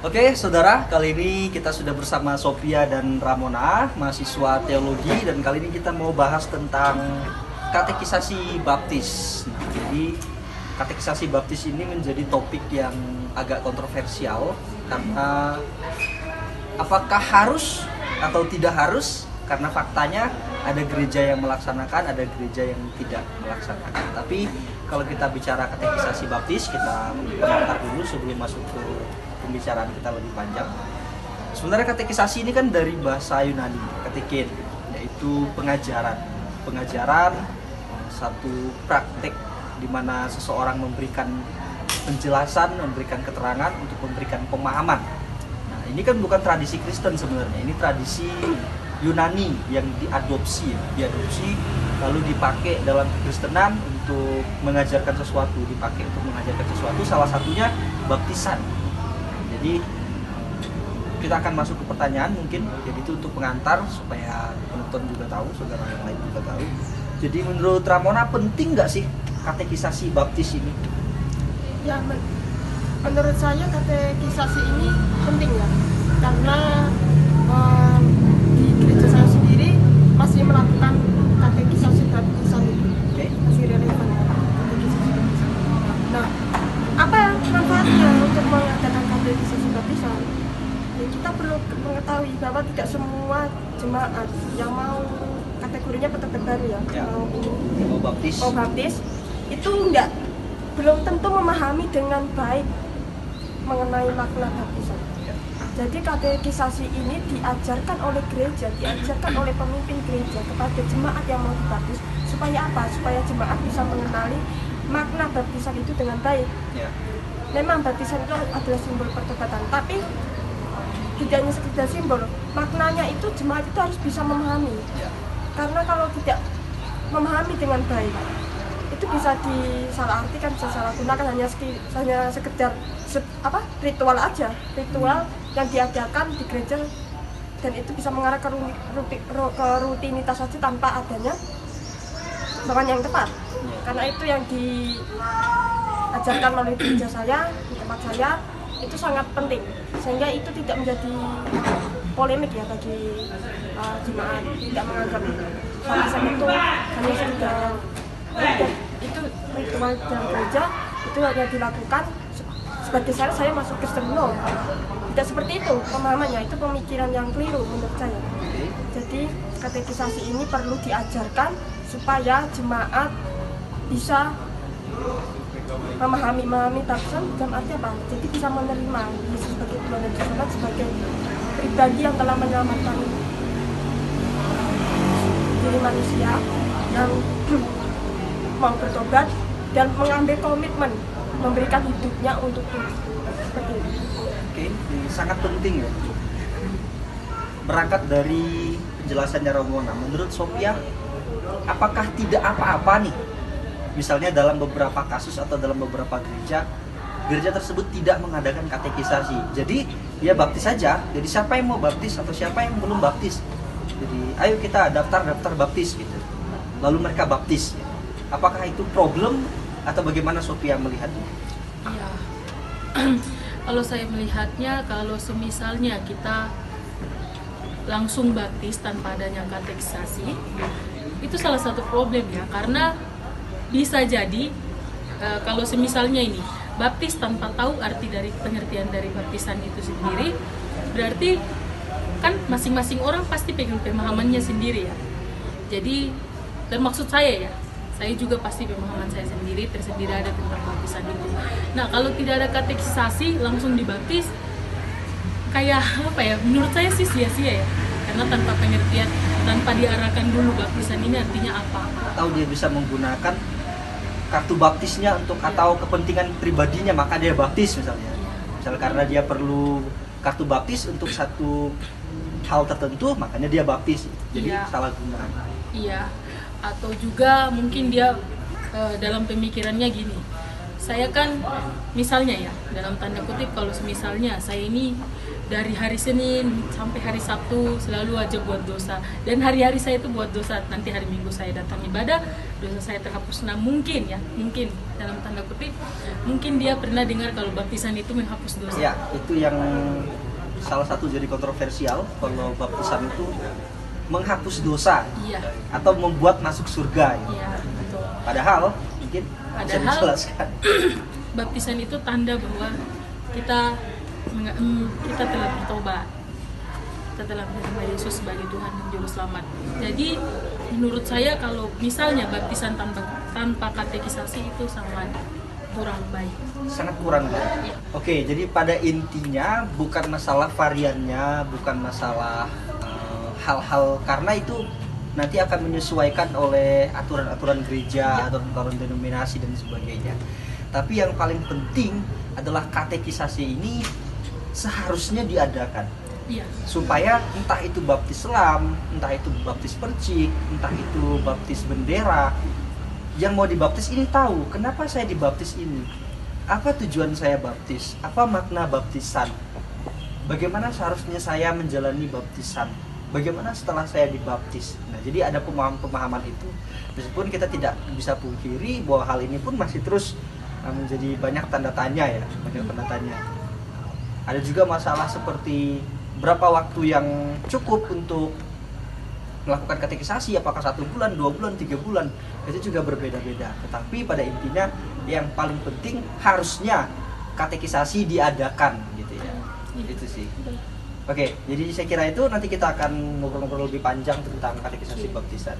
Oke, saudara, kali ini kita sudah bersama Sophia dan Ramona, mahasiswa teologi, dan kali ini kita mau bahas tentang katekisasi baptis. Nah, jadi katekisasi baptis ini menjadi topik yang agak kontroversial karena apakah harus atau tidak harus? Karena faktanya ada gereja yang melaksanakan, ada gereja yang tidak melaksanakan. Tapi kalau kita bicara katekisasi baptis, kita pengantar dulu sebelum masuk ke pembicaraan kita lebih panjang. Sebenarnya katekisasi ini kan dari bahasa Yunani, katekin, yaitu pengajaran. Pengajaran satu praktek di mana seseorang memberikan penjelasan, memberikan keterangan untuk memberikan pemahaman. Nah, ini kan bukan tradisi Kristen sebenarnya, ini tradisi Yunani yang diadopsi lalu dipakai dalam kekristenan untuk mengajarkan sesuatu, salah satunya baptisan. Jadi kita akan masuk ke pertanyaan mungkin, jadi itu untuk pengantar supaya penonton juga tahu, saudara yang lain juga tahu. Jadi menurut Ramona penting nggak sih katekisasi baptis ini? Ya, menurut saya katekisasi ini penting ya, karena di gereja saya sendiri masih melakukan katekisasi baptisan itu, masih relevan katekisasi baptisan. Nah, apa manfaatnya untuk mengadakan katekisasi baptisan? Ya, kita perlu mengetahui bahwa tidak semua jemaat yang mau kategorinya peternak baru ya, mau baptis itu belum tentu memahami dengan baik mengenai makna baptisan. Jadi katekisasi ini diajarkan oleh gereja, diajarkan oleh pemimpin gereja kepada jemaat yang mau dibaptis. Supaya apa? Supaya jemaat bisa mengenali makna baptisan itu dengan baik. Memang baptisan itu adalah simbol pertobatan, tapi tidak hanya sekedar simbol, maknanya itu jemaat itu harus bisa memahami. Karena kalau tidak memahami dengan baik, itu bisa disalahartikan, bisa salah gunakan, hanya sekedar ritual aja, ritual yang diadakan di gereja, dan itu bisa mengarah ke rutinitas saja tanpa adanya bahan yang tepat. Karena itu yang diajarkan oleh gereja saya, di tempat saya, itu sangat penting, sehingga itu tidak menjadi polemik ya bagi jemaat, tidak menganggap baptisan itu hanya sekedar itu ritual dalam gereja, itu hanya dilakukan sebagai saya masuk Kristen. No, tidak seperti itu pemahamannya, itu pemikiran yang keliru menurut saya. Jadi katekisasi ini perlu diajarkan supaya jemaat bisa memahami baptisan dalam arti apa? Jadi bisa menerima Yesus sebagai Tuhan dan Juru Selamat, sebagai pribadi yang telah menyelamatkan diri manusia yang mau bertobat dan mengambil komitmen memberikan hidupnya untuk Tuhan. Seperti itu. Oke, ini sangat penting ya. Berangkat dari penjelasannya Ramona, menurut Sophia, apakah tidak apa-apa nih? Misalnya dalam beberapa kasus atau dalam beberapa gereja tersebut tidak mengadakan katekisasi. Jadi dia baptis saja. Jadi siapa yang mau baptis atau siapa yang belum baptis, jadi ayo kita daftar baptis gitu. Lalu mereka baptis. Apakah itu problem atau bagaimana Sophia melihatnya? Iya. Kalau saya melihatnya, kalau semisalnya kita langsung baptis tanpa adanya katekisasi, itu salah satu problem ya, karena bisa jadi kalau semisalnya ini baptis tanpa tahu arti dari pengertian dari baptisan itu sendiri, berarti kan masing-masing orang pasti pegang pemahamannya sendiri ya. Jadi, dan maksud saya juga pasti pemahaman saya sendiri tersendiri ada tentang baptisan itu. Nah, kalau tidak ada katekisasi langsung dibaptis, kayak apa ya, menurut saya sih sia-sia ya, karena tanpa pengertian, tanpa diarahkan dulu baptisan ini artinya apa. Atau dia bisa menggunakan kartu baptisnya untuk atau kepentingan pribadinya, maka dia baptis misalnya karena dia perlu kartu baptis untuk satu hal tertentu, makanya dia baptis. Jadi salah gunakan. Iya, atau juga mungkin dia dalam pemikirannya gini, saya kan misalnya ya, dalam tanda kutip, kalau misalnya saya ini dari hari Senin sampai hari Sabtu selalu aja buat dosa, dan hari-hari saya itu buat dosa, nanti hari Minggu saya datang ibadah, dosa saya terhapus. Nah mungkin ya, mungkin dalam tanda kutip, mungkin dia pernah dengar kalau baptisan itu menghapus dosa. Ya, itu yang salah satu jadi kontroversial, kalau baptisan itu menghapus dosa Iya, atau membuat masuk surga. iya betul. Padahal mungkin bisa dijelaskan. Baptisan itu tanda bahwa kita telah bertobat, kita telah menerima Yesus sebagai Tuhan dan Juru Selamat. Jadi menurut saya kalau misalnya baptisan tanpa katekisasi itu sangat kurang baik. Sangat kurang baik. Iya. Oke, jadi pada intinya bukan masalah variannya, bukan masalah hal-hal, karena itu nanti akan menyesuaikan oleh aturan-aturan gereja, aturan-aturan denominasi dan sebagainya. Tapi yang paling penting adalah katekisasi ini seharusnya diadakan. Iya. Supaya entah itu baptis selam, entah itu baptis percik, entah itu baptis bendera, yang mau dibaptis ini tahu kenapa saya dibaptis ini, apa tujuan saya baptis, apa makna baptisan, bagaimana seharusnya saya menjalani baptisan, bagaimana setelah saya dibaptis. Nah, jadi ada pemahaman itu, meskipun kita tidak bisa pungkiri bahwa hal ini pun masih terus menjadi banyak tanda tanya ya, banyak tanda tanya. Ada juga masalah seperti berapa waktu yang cukup untuk melakukan katekisasi, apakah 1 bulan, 2 bulan, 3 bulan, itu juga berbeda-beda. Tetapi pada intinya yang paling penting harusnya katekisasi diadakan gitu ya. Itu sih. Oke, jadi saya kira itu nanti kita akan ngobrol-ngobrol lebih panjang tentang katekisasi baptisan.